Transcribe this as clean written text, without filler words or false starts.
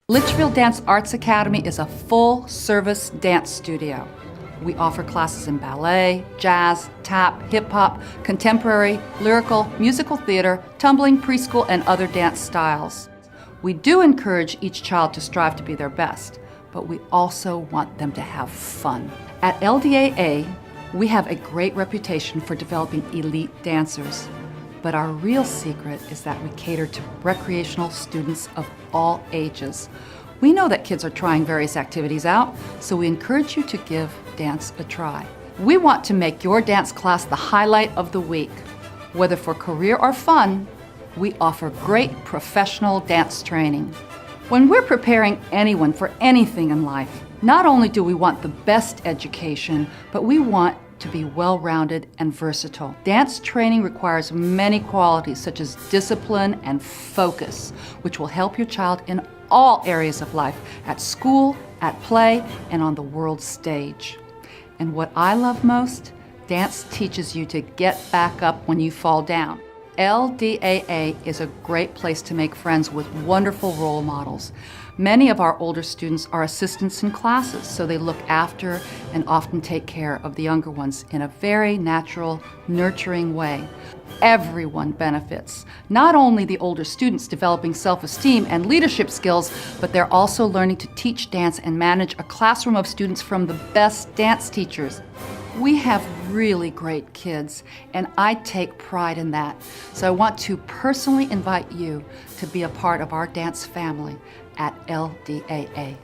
Litchfield Dance Arts Academy is a full-service dance studio. We offer classes in ballet, jazz, tap, hip-hop, contemporary, lyrical, musical theater, tumbling, preschool, and other dance styles. We do encourage each child to strive to be their best, but we also want them to have fun. At LDAA, we have a great reputation for developing elite dancers. But our real secret is that we cater to recreational students of all ages. We know that kids are trying various activities out, so we encourage you to give dance a try. We want to make your dance class the highlight of the week. Whether for career or fun, we offer great professional dance training. When we're preparing anyone for anything in life, not only do we want the best education, but we want to be well-rounded and versatile. Dance training requires many qualities such as discipline and focus, which will help your child in all areas of life, at school, at play, and on the world stage. And what I love most, dance teaches you to get back up when you fall down. LDAA is a great place to make friends with wonderful role models. Many of our older students are assistants in classes, so they look after and often take care of the younger ones in a very natural, nurturing way. Everyone benefits. Not only the older students developing self-esteem and leadership skills, but they're also learning to teach dance and manage a classroom of students from the best dance teachers. We have really great kids, and I take pride in that. So I want to personally invite you to be a part of our dance family at LDAA.